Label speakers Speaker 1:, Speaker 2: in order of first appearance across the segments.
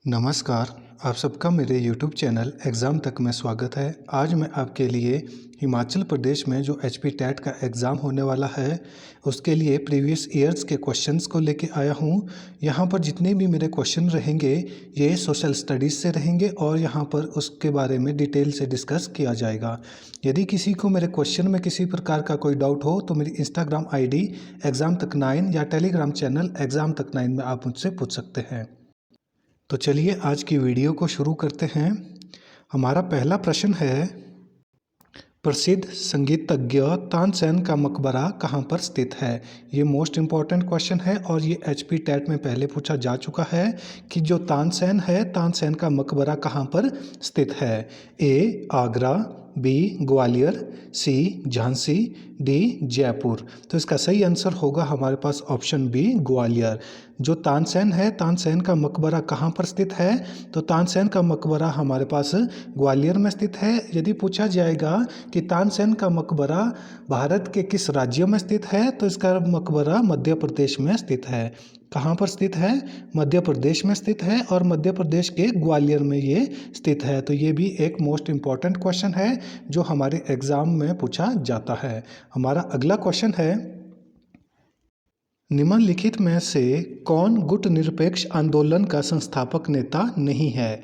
Speaker 1: नमस्कार, आप सबका मेरे YouTube चैनल एग्ज़ाम तक में स्वागत है। आज मैं आपके लिए हिमाचल प्रदेश में जो एचपी टेट का एग्ज़ाम होने वाला है, उसके लिए प्रीवियस ईयर्स के क्वेश्चंस को लेके आया हूँ। यहाँ पर जितने भी मेरे क्वेश्चन रहेंगे, ये सोशल स्टडीज़ से रहेंगे और यहाँ पर उसके बारे में डिटेल से डिस्कस किया जाएगा। यदि किसी को मेरे क्वेश्चन में किसी प्रकार का कोई डाउट हो तो मेरी इंस्टाग्राम ID एग्ज़ाम तक 9 या टेलीग्राम चैनल एग्ज़ाम तक 9 में आप मुझसे पूछ सकते हैं। तो चलिए आज की वीडियो को शुरू करते हैं। हमारा पहला प्रश्न है, प्रसिद्ध संगीतज्ञ तानसेन का मकबरा कहाँ पर स्थित है। ये मोस्ट इम्पॉर्टेंट क्वेश्चन है और ये एचपी टेट में पहले पूछा जा चुका है कि जो तानसेन है, तानसेन का मकबरा कहाँ पर स्थित है। ए आगरा, बी ग्वालियर, सी झांसी, डी जयपुर। तो इसका सही आंसर होगा हमारे पास ऑप्शन बी ग्वालियर। जो तानसेन है, तानसेन का मकबरा कहाँ पर स्थित है, तो तानसेन का मकबरा हमारे पास ग्वालियर में स्थित है। यदि पूछा जाएगा कि तानसेन का मकबरा भारत के किस राज्य में स्थित है, तो इसका मकबरा मध्य प्रदेश में स्थित है। कहाँ पर स्थित है, मध्य प्रदेश में स्थित है और मध्य प्रदेश के ग्वालियर में ये स्थित है। तो ये भी एक मोस्ट इम्पॉर्टेंट क्वेश्चन है जो हमारे एग्जाम में पूछा जाता है। हमारा अगला क्वेश्चन है, निम्नलिखित में से कौन गुट निरपेक्ष आंदोलन का संस्थापक नेता नहीं है।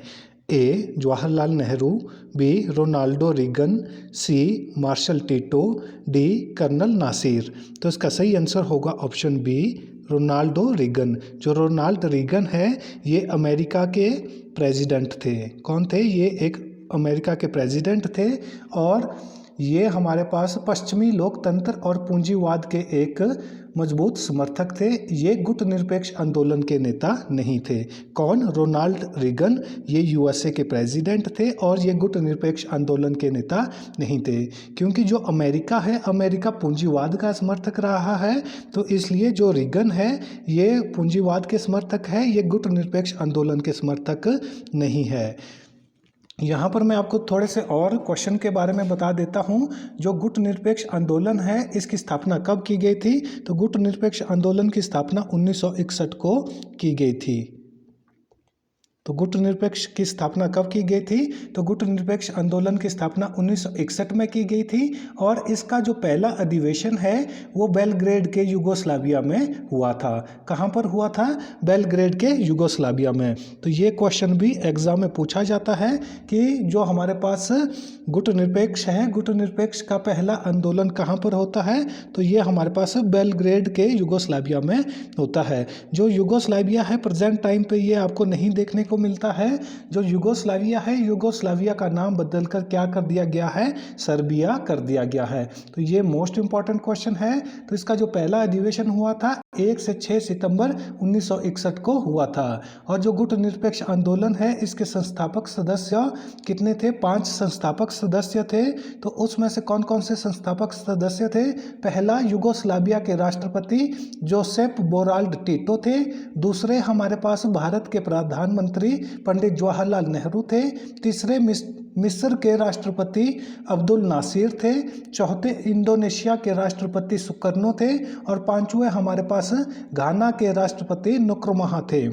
Speaker 1: A Jawaharlal Nehru, B Ronaldo Reagan, C Marshal Tito, D Colonel Nasser. तो इसका सही आंसर होगा ऑप्शन बी रोनाल्डो रीगन। जो रोनाल्ड रीगन है, ये अमेरिका के प्रेसिडेंट थे। कौन थे ये? एक अमेरिका के प्रेसिडेंट थे और ये हमारे पास पश्चिमी लोकतंत्र और पूंजीवाद के एक मजबूत समर्थक थे। ये गुट निरपेक्ष आंदोलन के नेता नहीं थे। कौन? Ronald Reagan. ये USA के प्रेसिडेंट थे और ये गुट निरपेक्ष आंदोलन के नेता नहीं थे, क्योंकि जो अमेरिका है, अमेरिका पूंजीवाद का समर्थक रहा है, तो इसलिए जो रीगन है ये पूंजीवाद के समर्थक है, ये गुट निरपेक्ष आंदोलन के समर्थक नहीं है। यहाँ पर मैं आपको थोड़े से और क्वेश्चन के बारे में बता देता हूँ। जो गुट निरपेक्ष आंदोलन है, इसकी स्थापना कब की गई थी, तो गुट निरपेक्ष आंदोलन की स्थापना 1961 को की गई थी। तो गुट निरपेक्ष की स्थापना कब की गई थी, तो गुट निरपेक्ष आंदोलन की स्थापना 1961 में की गई थी और इसका जो पहला अधिवेशन है वो बेलग्रेड के युगोस्लाविया में हुआ था। कहाँ पर हुआ था? बेलग्रेड के युगोस्लाविया में। तो ये क्वेश्चन भी एग्जाम में पूछा जाता है कि जो हमारे पास गुट निरपेक्ष है, गुट निरपेक्ष का पहला आंदोलन कहाँ पर होता है, तो ये हमारे पास बेलग्रेड के युगोस्लाविया में होता है। जो युगोस्लाविया है, प्रेजेंट टाइम पे ये आपको नहीं देखने को मिलता है। जो युगोस्लाविया है, युगोस्लाविया का नाम बदलकर क्या कर दिया गया है? सर्बिया कर दिया गया है। तो ये मोस्ट इंपॉर्टेंट क्वेश्चन है। तो इसका जो पहला अधिवेशन हुआ था 1 से 6 सितंबर 1961 को हुआ था। और जो गुट निरपेक्ष आंदोलन है, इसके संस्थापक सदस्य कितने थे? 5 संस्थापक सदस्य थे। तो उसमें से कौन कौन से संस्थापक सदस्य थे? पहला, युगोस्लाविया के राष्ट्रपति जोसेफ बोराल्ड टीटो थे। दूसरे हमारे पास भारत के प्रधानमंत्री पंडित जवाहरलाल नेहरू थे। तीसरे मिस्र के राष्ट्रपति अब्दुल नासिर थे। चौथे इंडोनेशिया के राष्ट्रपति सुकर्नो थे और पांचवें हमारे पास घाना के राष्ट्रपति नुक्रमाह थे।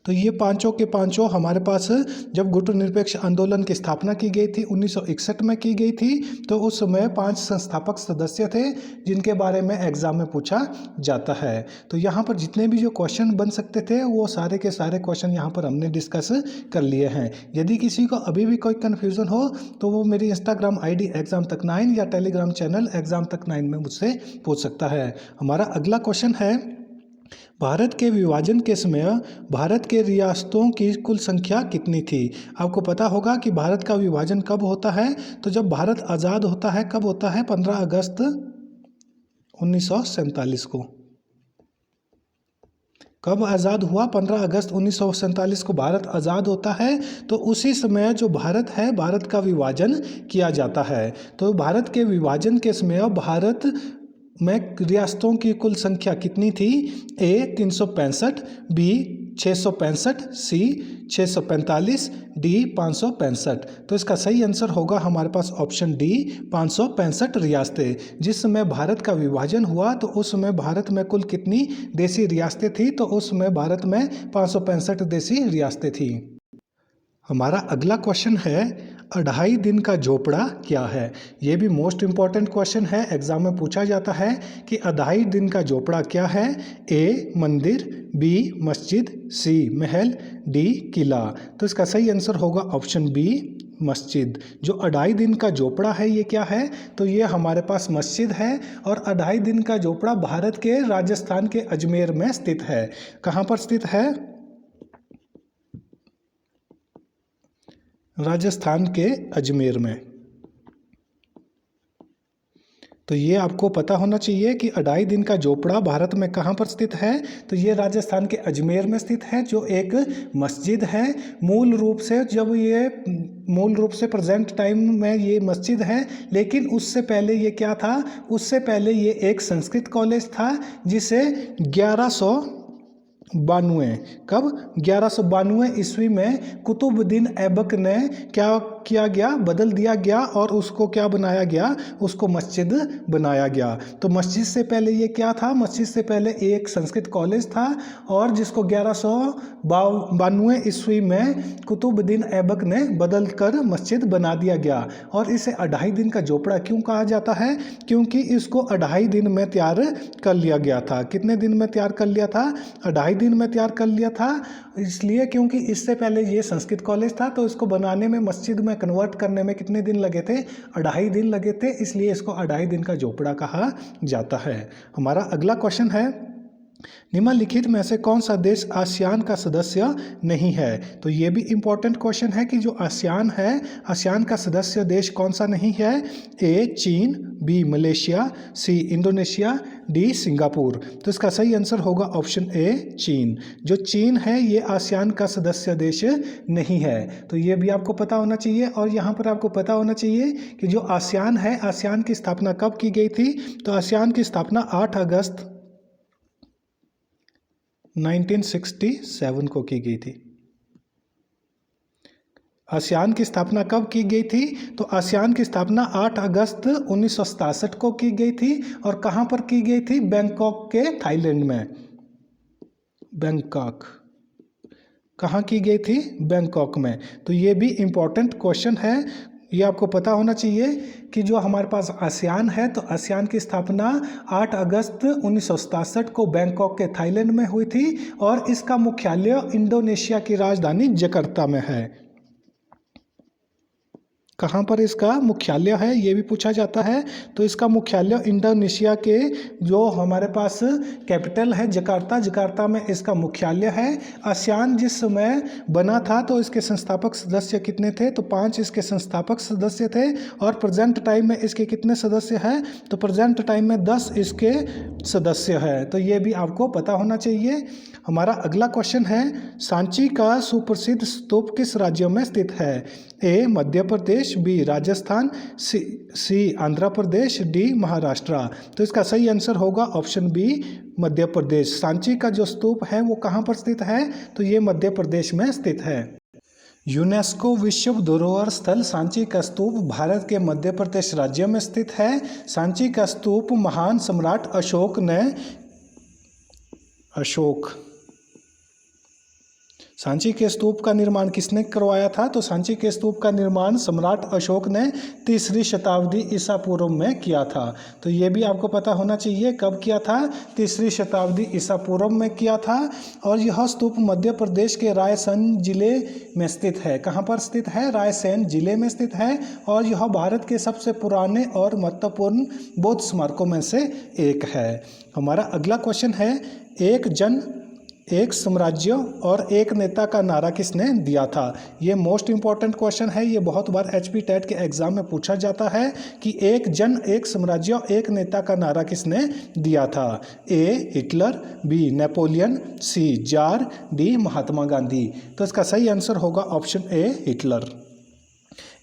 Speaker 1: तो ये पांचों के पांचों हमारे पास जब गुट निरपेक्ष आंदोलन की स्थापना की गई थी 1961 में की गई थी, तो उस समय 5 संस्थापक सदस्य थे जिनके बारे में एग्जाम में पूछा जाता है। तो यहाँ पर जितने भी जो क्वेश्चन बन सकते थे वो सारे के सारे क्वेश्चन यहाँ पर हमने डिस्कस कर लिए हैं। यदि किसी को अभी भी कोई कन्फ्यूज़न हो तो वो मेरी इंस्टाग्राम ID एग्जाम तक 9 या टेलीग्राम चैनल एग्जाम तक 9 में मुझसे पूछ सकता है। हमारा अगला क्वेश्चन है, भारत के विभाजन के समय भारत के रियासतों की कुल संख्या कितनी थी। आपको पता होगा कि भारत का विभाजन कब होता है, तो जब भारत आज़ाद होता है। कब होता है? 15 अगस्त 1947 को। कब आज़ाद हुआ? 15 अगस्त 1947 को भारत आज़ाद होता है। तो उसी समय जो भारत है, भारत का विभाजन किया जाता है। तो भारत के विभाजन के समय भारत में रियासतों की कुल संख्या कितनी थी? ए 365, बी 665, सी 645, डी 565। तो इसका सही आंसर होगा हमारे पास ऑप्शन डी 565 रियासतें। जिस समय भारत का विभाजन हुआ तो उस समय भारत में कुल कितनी देशी रियासतें थी? तो उस समय भारत में 565 देशी रियासतें थी। हमारा अगला क्वेश्चन है 2.5 दिन का झोपड़ा क्या है? ये भी मोस्ट इम्पॉर्टेंट क्वेश्चन है, एग्जाम में पूछा जाता है कि 2.5 दिन का झोपड़ा क्या है? ए मंदिर, बी मस्जिद, सी महल, डी किला। तो इसका सही आंसर होगा ऑप्शन बी मस्जिद। जो 2.5 दिन का झोपड़ा है ये क्या है? तो ये हमारे पास मस्जिद है और 2.5 दिन का झोपड़ा भारत के राजस्थान के अजमेर में स्थित है। कहाँ पर स्थित है? राजस्थान के अजमेर में। तो ये आपको पता होना चाहिए कि 2.5 दिन का झोपड़ा भारत में कहाँ पर स्थित है? तो ये राजस्थान के अजमेर में स्थित है, जो एक मस्जिद है। मूल रूप से प्रेजेंट टाइम में ये मस्जिद है, लेकिन उससे पहले ये क्या था? उससे पहले ये एक संस्कृत कॉलेज था, जिसे 1192 कब 1192 ईस्वी में कुतुबुद्दीन ऐबक ने क्या किया गया? बदल दिया गया और उसको क्या बनाया गया? उसको मस्जिद बनाया गया। तो मस्जिद से पहले ये क्या था? मस्जिद से पहले एक संस्कृत कॉलेज था और जिसको 1192 ईस्वी में कुतुबुद्दीन ऐबक ने बदल कर मस्जिद बना दिया गया। और इसे 2.5 दिन का झोपड़ा क्यों कहा जाता है? क्योंकि इसको 2.5 दिन में तैयार कर लिया गया था। कितने दिन में तैयार कर लिया था? 2.5 दिन में तैयार कर लिया था। इसलिए क्योंकि इससे पहले ये संस्कृत कॉलेज था, तो इसको बनाने में, मस्जिद में कन्वर्ट करने में कितने दिन लगे थे? 2.5 दिन लगे थे। इसलिए इसको 2.5 दिन का झोपड़ा कहा जाता है। हमारा अगला क्वेश्चन है निम्नलिखित में से कौन सा देश आसियान का सदस्य नहीं है? तो ये भी इम्पोर्टेंट क्वेश्चन है कि जो आसियान है, आसियान का सदस्य देश कौन सा नहीं है? ए चीन, B Malaysia, C Indonesia, D Singapore. तो इसका सही आंसर होगा ऑप्शन ए चीन। जो चीन है ये आसियान का सदस्य देश नहीं है। तो ये भी आपको पता होना चाहिए। और यहाँ पर आपको पता होना चाहिए कि जो आसियान है, आसियान की स्थापना कब की गई थी? तो आसियान की स्थापना 8 अगस्त 1967 को की गई थी। आसियान की स्थापना कब की गई थी? तो आसियान की स्थापना 8 अगस्त 1967 को की गई थी। और कहाँ पर की गई थी? बैंकॉक के थाईलैंड में। बैंकॉक कहाँ की गई थी? बैंकॉक में। तो ये भी इम्पोर्टेंट क्वेश्चन है, ये आपको पता होना चाहिए कि जो हमारे पास आसियान है, तो आसियान की स्थापना 8 अगस्त 1967 को बैंकॉक के थाईलैंड में हुई थी और इसका मुख्यालय इंडोनेशिया की राजधानी जकार्ता में है। कहाँ पर इसका मुख्यालय है ये भी पूछा जाता है। तो इसका मुख्यालय इंडोनेशिया के जो हमारे पास कैपिटल है जकार्ता, जकार्ता में इसका मुख्यालय है। आसियान जिस समय बना था तो इसके संस्थापक सदस्य कितने थे? तो 5 इसके संस्थापक सदस्य थे। और प्रेजेंट टाइम में इसके कितने सदस्य हैं? तो प्रेजेंट टाइम में 10 इसके सदस्य हैं। तो ये भी आपको पता होना चाहिए। हमारा अगला क्वेश्चन है सांची का सुप्रसिद्ध स्तूप किस राज्य में स्थित है? ए मध्य प्रदेश, बी राजस्थान, सी आंध्र प्रदेश, डी महाराष्ट्र। तो इसका सही आंसर होगा ऑप्शन बी मध्य प्रदेश। सांची का जो स्तूप है वो कहाँ पर स्थित है? तो ये मध्य प्रदेश में स्थित है। यूनेस्को विश्व धरोहर स्थल सांची का स्तूप भारत के मध्य प्रदेश राज्य में स्थित है। सांची का स्तूप महान सम्राट सांची के स्तूप का निर्माण किसने करवाया था? तो सांची के स्तूप का निर्माण सम्राट अशोक ने 3री शताब्दी ईसा पूर्व में किया था। तो ये भी आपको पता होना चाहिए कब किया था? 3री शताब्दी ईसा पूर्व में किया था। और यह स्तूप मध्य प्रदेश के रायसेन जिले में स्थित है। कहाँ पर स्थित है? रायसेन जिले में स्थित है। और यह भारत के सबसे पुराने और महत्वपूर्ण बौद्ध स्मारकों में से एक है। हमारा अगला क्वेश्चन है एक जन एक साम्राज्य और एक नेता का नारा किसने दिया था? ये मोस्ट इंपॉर्टेंट क्वेश्चन है। ये बहुत बार HP टेट के एग्जाम में पूछा जाता है कि एक जन एक साम्राज्य एक नेता का नारा किसने दिया था? A Hitler, B Napoleon, C tsar, D Mahatma Gandhi. तो इसका सही आंसर होगा ऑप्शन ए हिटलर।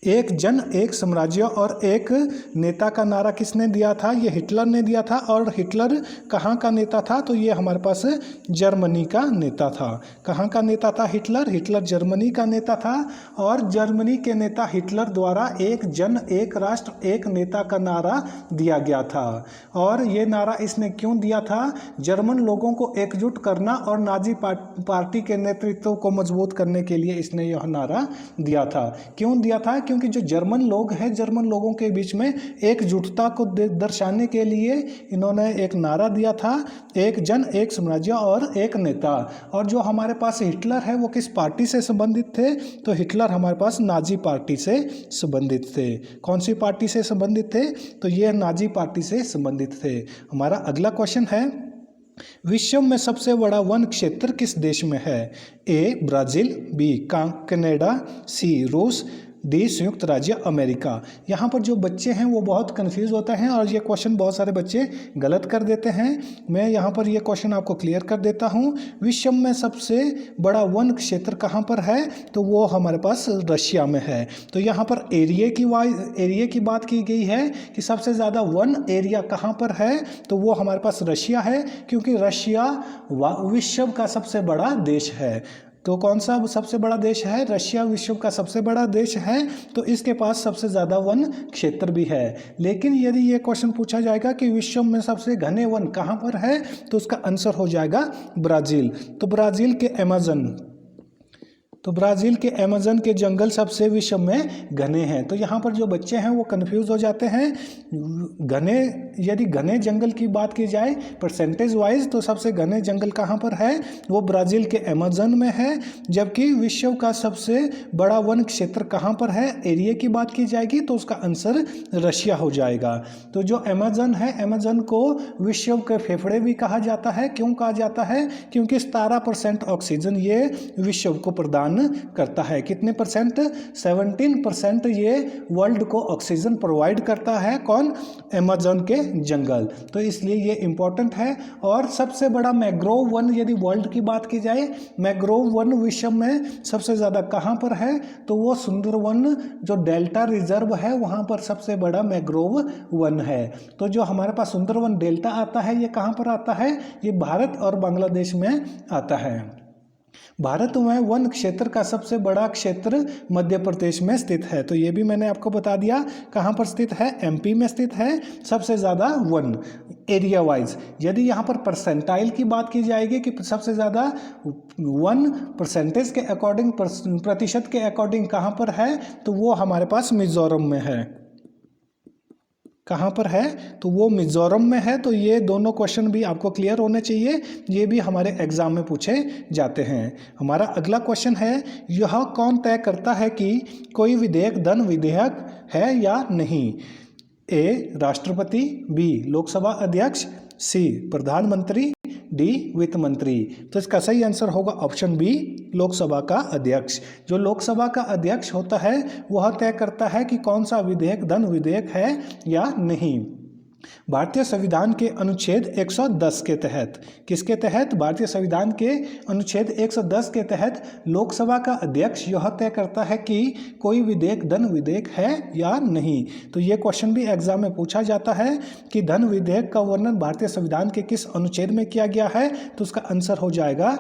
Speaker 1: एक जन एक साम्राज्य और एक नेता का नारा किसने दिया था? ये हिटलर ने दिया था। और हिटलर कहाँ का नेता था? तो ये हमारे पास जर्मनी का नेता था। कहाँ का नेता था हिटलर? हिटलर जर्मनी का नेता था। और जर्मनी के नेता हिटलर द्वारा एक जन एक राष्ट्र एक नेता का नारा दिया गया था। और ये नारा इसने क्यों दिया था? जर्मन लोगों को एकजुट करना और नाजी पार्टी के नेतृत्व को मजबूत करने के लिए इसने यह नारा दिया था। क्यों दिया था? क्योंकि जो जर्मन लोग हैं, जर्मन लोगों के बीच में एकजुटता को दर्शाने के लिए इन्होंने एक नारा दिया था, एक जन एक साम्राज्य और एक नेता। और जो हमारे पास हिटलर है वो किस पार्टी से संबंधित थे? तो हिटलर हमारे पास नाजी पार्टी से संबंधित थे। कौन सी पार्टी से संबंधित थे? तो ये नाजी पार्टी से संबंधित थे। हमारा अगला क्वेश्चन है, विश्व में सबसे बड़ा वन क्षेत्र किस देश में है? ए ब्राज़ील, बी कनाडा, सी रूस, डी संयुक्त राज्य अमेरिका। यहाँ पर जो बच्चे हैं वो बहुत कंफ्यूज होते हैं और ये क्वेश्चन बहुत सारे बच्चे गलत कर देते हैं। मैं यहाँ पर ये क्वेश्चन आपको क्लियर कर देता हूँ। विश्व में सबसे बड़ा वन क्षेत्र कहाँ पर है? तो वो हमारे पास रशिया में है। तो यहाँ पर एरिया की बात की गई है कि सबसे ज़्यादा वन एरिया कहाँ पर है? तो वो हमारे पास रशिया है, क्योंकि रशिया विश्व का सबसे बड़ा देश है। तो कौन सा सबसे बड़ा देश है? रशिया विश्व का सबसे बड़ा देश है, तो इसके पास सबसे ज़्यादा वन क्षेत्र भी है। लेकिन यदि ये क्वेश्चन पूछा जाएगा कि विश्व में सबसे घने वन कहाँ पर है, तो उसका आंसर हो जाएगा ब्राज़ील। तो ब्राज़ील के अमेज़न के जंगल सबसे विश्व में घने हैं। तो यहाँ पर जो बच्चे हैं वो कंफ्यूज हो जाते हैं। यदि घने जंगल की बात की जाए परसेंटेज वाइज, तो सबसे घने जंगल कहाँ पर है? वो ब्राज़ील के अमेज़न में है। जबकि विश्व का सबसे बड़ा वन क्षेत्र कहाँ पर है, एरिया की बात की जाएगी, तो उसका आंसर रशिया हो जाएगा। तो जो अमेज़न है, अमेज़न को विश्व के फेफड़े भी कहा जाता है। क्यों कहा जाता है? क्योंकि 17% ऑक्सीजन ये विश्व को प्रदान करता है। कितने परसेंट? 17% ये वर्ल्ड को ऑक्सीजन प्रोवाइड करता है। कौन? अमेज़न के जंगल। तो इसलिए ये इंपॉर्टेंट है। और सबसे बड़ा मैंग्रोव वन यदि वर्ल्ड की बात की जाए, मैंग्रोव वन विश्व में सबसे ज़्यादा कहाँ पर है? तो वो सुंदरवन जो डेल्टा रिजर्व है वहाँ पर सबसे बड़ा मैंग्रोव वन है। तो जो हमारे पास सुंदरवन डेल्टा आता है, ये कहाँ पर आता है? ये भारत और बांग्लादेश में आता है। भारत में वन क्षेत्र का सबसे बड़ा क्षेत्र मध्य प्रदेश में स्थित है। तो ये भी मैंने आपको बता दिया कहाँ पर स्थित है, एमपी में स्थित है सबसे ज़्यादा वन एरिया वाइज। यदि यहाँ पर परसेंटाइल की बात की जाएगी कि सबसे ज़्यादा वन परसेंटेज के अकॉर्डिंग, प्रतिशत के अकॉर्डिंग कहाँ पर है, तो वो हमारे पास मिजोरम में है। कहाँ पर है? तो वो मिजोरम में है। तो ये दोनों क्वेश्चन भी आपको क्लियर होने चाहिए, ये भी हमारे एग्जाम में पूछे जाते हैं। हमारा अगला क्वेश्चन है, यह कौन तय करता है कि कोई विधेयक धन विधेयक है या नहीं? ए राष्ट्रपति, बी लोकसभा अध्यक्ष, सी प्रधानमंत्री, डी वित्त मंत्री। तो इसका सही आंसर होगा ऑप्शन बी लोकसभा का अध्यक्ष। जो लोकसभा का अध्यक्ष होता है वह तय करता है कि कौन सा विधेयक धन विधेयक है या नहीं। भारतीय संविधान के अनुच्छेद 110 के तहत, किसके तहत? भारतीय संविधान के अनुच्छेद 110 के तहत लोकसभा का अध्यक्ष यह तय करता है कि कोई विधेयक धन विधेयक है या नहीं। तो ये क्वेश्चन भी एग्जाम में पूछा जाता है कि धन विधेयक का वर्णन भारतीय संविधान के किस अनुच्छेद में किया गया है, तो उसका आंसर हो जाएगा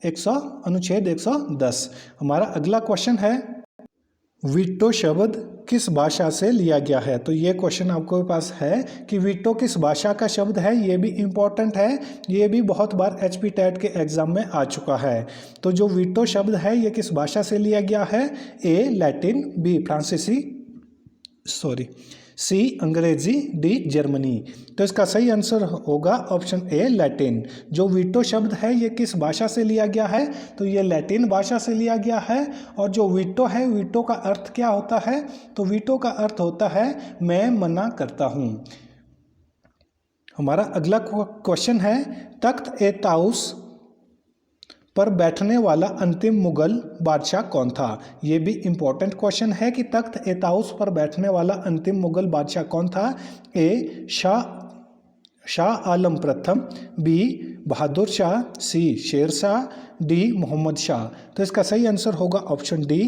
Speaker 1: अनुच्छेद 110। हमारा अगला क्वेश्चन है, वीटो शब्द किस भाषा से लिया गया है? तो ये क्वेश्चन आपके पास है कि वीटो किस भाषा का शब्द है, ये भी इम्पोर्टेंट है। ये भी बहुत बार HP टेट के एग्जाम में आ चुका है। तो जो वीटो शब्द है ये किस भाषा से लिया गया है? ए लैटिन, बी फ्रांसीसी, सी अंग्रेजी, डी जर्मनी। तो इसका सही आंसर होगा ऑप्शन ए लैटिन। जो वीटो शब्द है ये किस भाषा से लिया गया है? तो ये लैटिन भाषा से लिया गया है। और जो वीटो है, वीटो का अर्थ क्या होता है? तो वीटो का अर्थ होता है मैं मना करता हूँ। हमारा अगला क्वेश्चन है, तख्त ए ताउस पर बैठने वाला अंतिम मुगल बादशाह कौन था? ये भी इम्पोर्टेंट क्वेश्चन है कि तख्त ए ताउस पर बैठने वाला अंतिम मुगल बादशाह कौन था? ए शाह आलम प्रथम, बी बहादुर शाह, सी शेर शाह, डी मोहम्मद शाह। तो इसका सही आंसर होगा ऑप्शन डी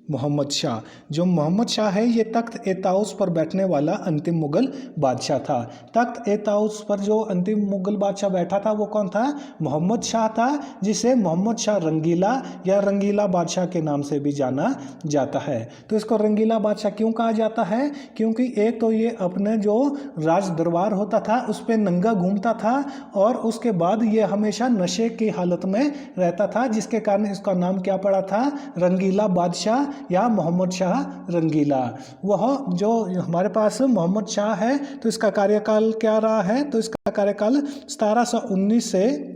Speaker 1: मोहम्मद शाह। जो मोहम्मद शाह है ये तख्त ए ताउस पर बैठने वाला अंतिम मुगल बादशाह था। तख्त ए ताउस पर जो अंतिम मुगल बादशाह बैठा था वो कौन था? मोहम्मद शाह था, जिसे मोहम्मद शाह रंगीला या रंगीला बादशाह के नाम से भी जाना जाता है। तो इसको रंगीला बादशाह क्यों कहा जाता है? क्योंकि एक तो ये अपने जो राज दरबार होता था उस पर नंगा घूमता था और उसके बाद ये हमेशा नशे की हालत में रहता था, जिसके कारण इसका नाम क्या पड़ा था? रंगीला बादशाह या मोहम्मद शाह रंगीला। वह जो हमारे पास मोहम्मद शाह है तो इसका कार्यकाल क्या रहा है? तो इसका कार्यकाल 1719 से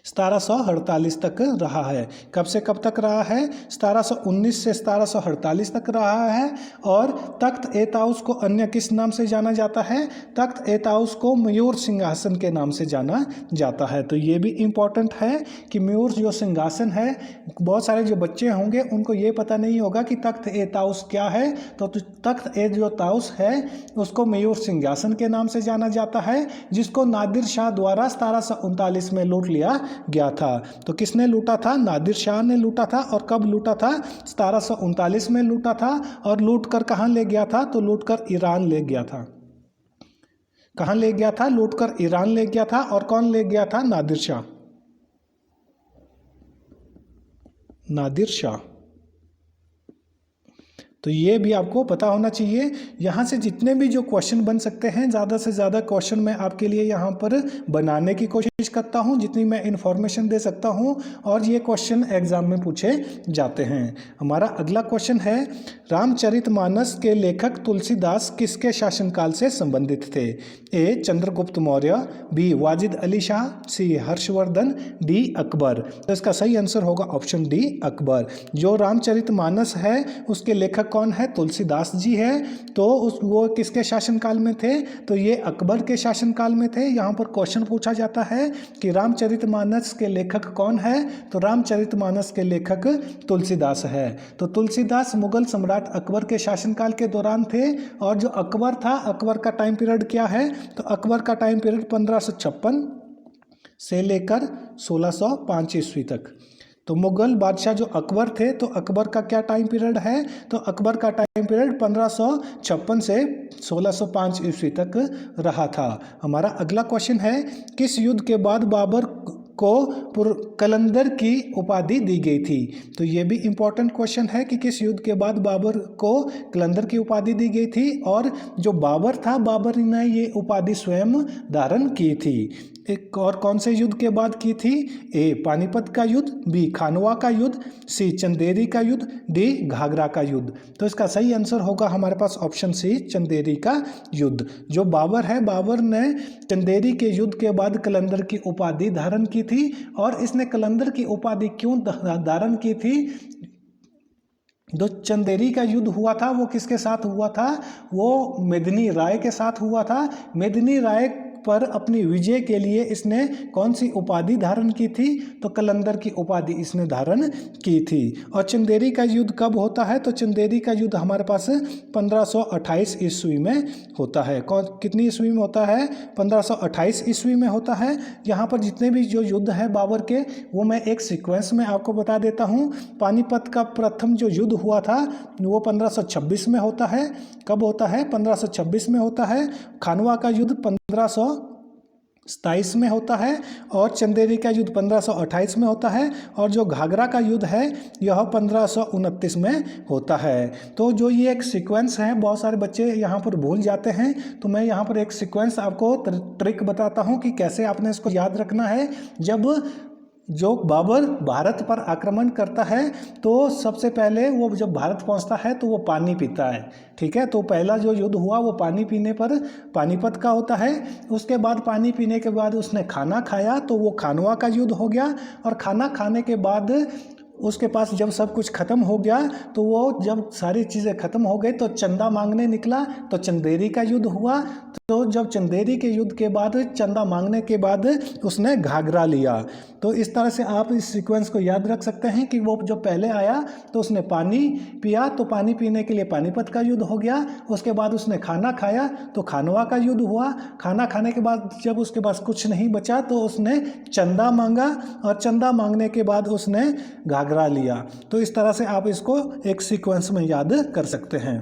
Speaker 1: 1748 तक रहा है। कब से कब तक रहा है? 1719 से 1748 तक रहा है। और तख्त ए ताउस को अन्य किस नाम से जाना जाता है? तख्त ए ताउस को मयूर सिंहासन के नाम से जाना जाता है। तो ये भी इम्पॉर्टेंट है कि मयूर जो सिंहासन है, बहुत सारे जो बच्चे होंगे उनको ये पता नहीं होगा कि तख्त ए ताउस क्या है। तो तख्त ए जो ताउस है उसको मयूर सिंहासन के नाम से जाना जाता है, जिसको नादिर शाह द्वारा 1739 में लूट लिया गया था। तो किसने लूटा था? नादिर शाह ने लूटा था। और कब लूटा था? 1739 में लूटा था। और लूट कर कहाँ ले गया था? तो लूट कर ईरान ले गया था। कहाँ ले गया था? लूट कर ईरान ले गया था। और कौन ले गया था? नादिर शाह। नादिर शाह। तो ये भी आपको पता होना चाहिए। यहाँ से जितने भी जो क्वेश्चन बन सकते हैं, ज़्यादा से ज़्यादा क्वेश्चन मैं आपके लिए यहाँ पर बनाने की कोशिश करता हूँ, जितनी मैं इन्फॉर्मेशन दे सकता हूँ। और ये क्वेश्चन एग्जाम में पूछे जाते हैं। हमारा अगला क्वेश्चन है, रामचरितमानस के लेखक तुलसीदास किसके शासनकाल से संबंधित थे? ए चंद्रगुप्त मौर्य, बी वाजिद अली शाह, सी हर्षवर्धन, डी अकबर। तो इसका सही आंसर होगा ऑप्शन डी अकबर। जो रामचरितमानस है उसके लेखक कौन है? तुलसीदास जी है। तो वो किसके शासनकाल में थे? तो ये अकबर के शासनकाल में थे। यहाँ पर क्वेश्चन पूछा जाता है कि रामचरितमानस के लेखक कौन है? तो रामचरितमानस के लेखक तुलसीदास है। तो तुलसीदास मुगल सम्राट अकबर के शासनकाल के दौरान थे। और जो अकबर था, अकबर का टाइम पीरियड क्या है? तो अकबर का टाइम पीरियड 1556 से लेकर 1605 ईस्वी तक। तो मुगल बादशाह जो अकबर थे, तो अकबर का क्या टाइम पीरियड है? तो अकबर का टाइम पीरियड 1556 से 1605 ईस्वी तक रहा था। हमारा अगला क्वेश्चन है, किस युद्ध के बाद बाबर को कलंदर की उपाधि दी गई थी? तो ये भी इम्पोर्टेंट क्वेश्चन है कि किस युद्ध के बाद बाबर को कलंदर की उपाधि दी गई थी। और जो बाबर था, बाबर ने ये उपाधि स्वयं धारण की थी। एक और कौन से युद्ध के बाद की थी? ए पानीपत का युद्ध, बी खानवा का युद्ध, सी चंदेरी का युद्ध, डी घाघरा का युद्ध। तो इसका सही आंसर होगा हमारे पास ऑप्शन सी चंदेरी का युद्ध। जो बाबर है, बाबर ने चंदेरी के युद्ध के बाद कलंदर की उपाधि धारण की थी। और इसने कलंदर की उपाधि क्यों धारण की थी? जो चंदेरी का युद्ध हुआ था वो किसके साथ हुआ था? वो मेदिनी राय के साथ हुआ था। मेदिनी राय पर अपनी विजय के लिए इसने कौन सी उपाधि धारण की थी? तो कलंदर की उपाधि इसने धारण की थी। और चंदेरी का युद्ध कब होता है? तो चंदेरी का युद्ध हमारे पास 1528 ईस्वी में होता है। कितनी ईस्वी में होता है? 1528 ईस्वी में होता है। यहाँ पर जितने भी जो युद्ध है बाबर के, वो मैं एक सीक्वेंस में आपको बता देता हूँ। पानीपत का प्रथम जो युद्ध हुआ था वो 1526 में होता है। कब होता है? 1526 में होता है। खानवा का युद्ध 1527 में होता है। और चंदेरी का युद्ध 1528 में होता है। और जो घाघरा का युद्ध है यह 1529 में होता है। तो जो ये एक सीक्वेंस है, बहुत सारे बच्चे यहाँ पर भूल जाते हैं। तो मैं यहाँ पर एक सीक्वेंस आपको ट्रिक बताता हूँ कि कैसे आपने इसको याद रखना है। जब जो बाबर भारत पर आक्रमण करता है तो सबसे पहले वो जब भारत पहुंचता है तो वो पानी पीता है। ठीक है, तो पहला जो युद्ध हुआ वो पानी पीने पर पानीपत का होता है। उसके बाद पानी पीने के बाद उसने खाना खाया तो वो खानवा का युद्ध हो गया। और खाना खाने के बाद उसके पास जब सब कुछ खत्म हो गया तो वो जब सारी चीज़ें खत्म हो गई तो चंदा मांगने निकला, तो चंदेरी का युद्ध हुआ। तो जब चंदेरी के युद्ध के बाद चंदा मांगने के बाद उसने घाघरा लिया। तो इस तरह से आप इस सीक्वेंस को याद रख सकते हैं कि वो जो पहले आया तो उसने पानी पिया, तो पानी पीने के लिए पानीपत का युद्ध हो गया। उसके बाद उसने खाना खाया तो खानवा का युद्ध हुआ। खाना खाने के बाद जब उसके पास कुछ नहीं बचा तो उसने चंदा मांगा, और चंदा मांगने के बाद उसने घाघरा लिया। तो इस तरह से आप इसको एक सीक्वेंस में याद कर सकते हैं।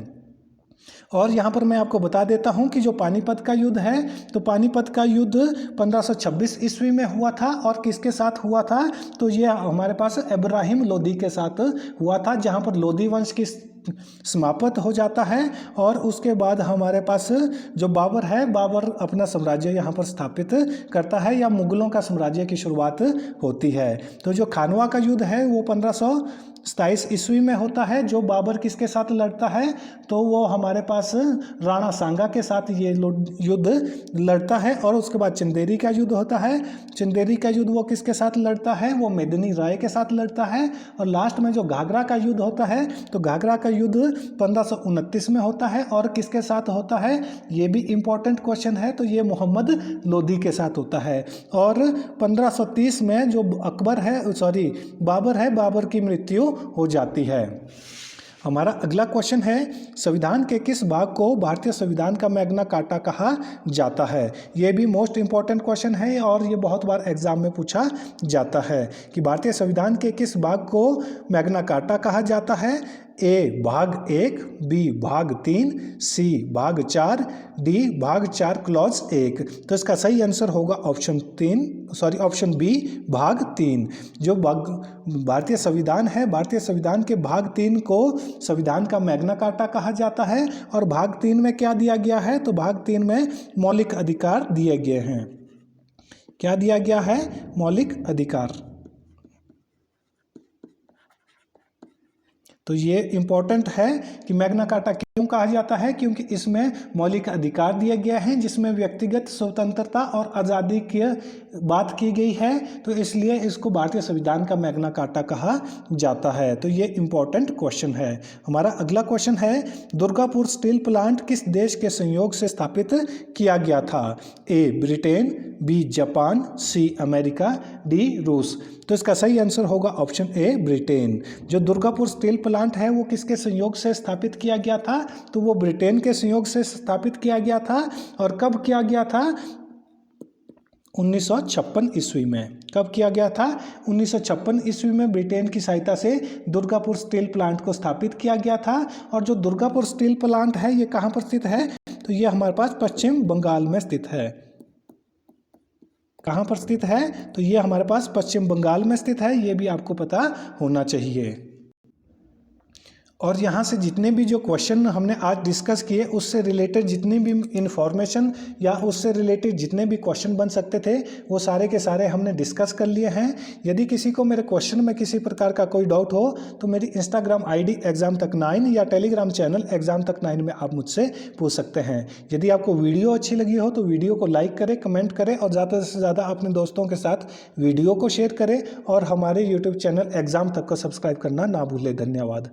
Speaker 1: और यहाँ पर मैं आपको बता देता हूँ कि जो पानीपत का युद्ध है, तो पानीपत का युद्ध 1526 ईस्वी में हुआ था। और किसके साथ हुआ था, तो ये हमारे पास इब्राहिम लोदी के साथ हुआ था, जहाँ पर लोदी वंश की समाप्त हो जाता है। और उसके बाद हमारे पास जो बाबर है, बाबर अपना साम्राज्य यहाँ पर स्थापित करता है, या मुगलों का साम्राज्य की शुरुआत होती है। तो जो खानवा का युद्ध है वो 1527 ईस्वी में होता है। जो बाबर किसके साथ लड़ता है, तो वो हमारे पास राणा सांगा के साथ ये युद्ध लड़ता है। और उसके बाद चंदेरी का युद्ध होता है। चंदेरी का युद्ध वो किसके साथ लड़ता है, वो मेदिनी राय के साथ लड़ता है। और लास्ट में जो घाघरा का युद्ध होता है, तो घाघरा का युद्ध 1529 में होता है। और किसके साथ होता है, ये भी इंपॉर्टेंट क्वेश्चन है, तो ये मोहम्मद लोदी के साथ होता है। और 1530 में जो बाबर है, बाबर की मृत्यु हो जाती है। हमारा अगला क्वेश्चन है, संविधान के किस भाग को भारतीय संविधान का मैग्ना कार्टा कहा जाता है। ये भी मोस्ट इंपॉर्टेंट क्वेश्चन है और ये बहुत बार एग्जाम में पूछा जाता है कि भारतीय संविधान के किस भाग को मैग्ना कार्टा कहा जाता है। ए भाग 1, बी भाग 3, सी भाग 4, डी भाग 4 क्लॉज 1। तो इसका सही आंसर होगा ऑप्शन बी भाग 3। जो भारतीय संविधान है, भारतीय संविधान के भाग 3 को संविधान का मैग्ना कार्टा कहा जाता है। और भाग 3 में क्या दिया गया है, तो भाग 3 में मौलिक अधिकार दिए गए हैं। क्या दिया गया है, मौलिक अधिकार। तो ये इम्पोर्टेंट है कि मैग्ना कार्टा क्यों कहा जाता है, क्योंकि इसमें मौलिक अधिकार दिए गए हैं, जिसमें व्यक्तिगत स्वतंत्रता और आज़ादी की बात की गई है। तो इसलिए इसको भारतीय संविधान का मैग्ना कार्टा कहा जाता है। तो ये इम्पोर्टेंट क्वेश्चन है। हमारा अगला क्वेश्चन है, दुर्गापुर स्टील प्लांट किस देश के संयोग से स्थापित किया गया था। A Britain, B Japan, C America, D रूस। तो इसका सही आंसर होगा ऑप्शन ए ब्रिटेन। जो दुर्गापुर स्टील प्लांट है वो किसके संयोग से स्थापित किया गया था, तो वो ब्रिटेन के संयोग से स्थापित किया गया था। और कब किया गया था, 1956 ईस्वी में। कब किया गया था, 1956 ईस्वी में ब्रिटेन की सहायता से दुर्गापुर स्टील प्लांट को स्थापित किया गया था। और जो दुर्गापुर स्टील प्लांट है ये कहाँ पर स्थित है, तो ये हमारे पास पश्चिम बंगाल में स्थित है। कहाँ पर स्थित है, तो ये हमारे पास पश्चिम बंगाल में स्थित है। ये भी आपको पता होना चाहिए। और यहाँ से जितने भी जो क्वेश्चन हमने आज डिस्कस किए, उससे रिलेटेड जितनी भी इंफॉर्मेशन या उससे रिलेटेड जितने भी क्वेश्चन बन सकते थे, वो सारे के सारे हमने डिस्कस कर लिए हैं। यदि किसी को मेरे क्वेश्चन में किसी प्रकार का कोई डाउट हो, तो मेरी इंस्टाग्राम आईडी एग्जाम तक 9 या टेलीग्राम चैनल एग्जाम तक 9 में आप मुझसे पूछ सकते हैं। यदि आपको वीडियो अच्छी लगी हो तो वीडियो को लाइक करें, कमेंट करें और ज़्यादा से ज़्यादा अपने दोस्तों के साथ वीडियो को शेयर करें। और हमारे यूट्यूब चैनल एग्जाम तक को सब्सक्राइब करना ना भूलें। धन्यवाद।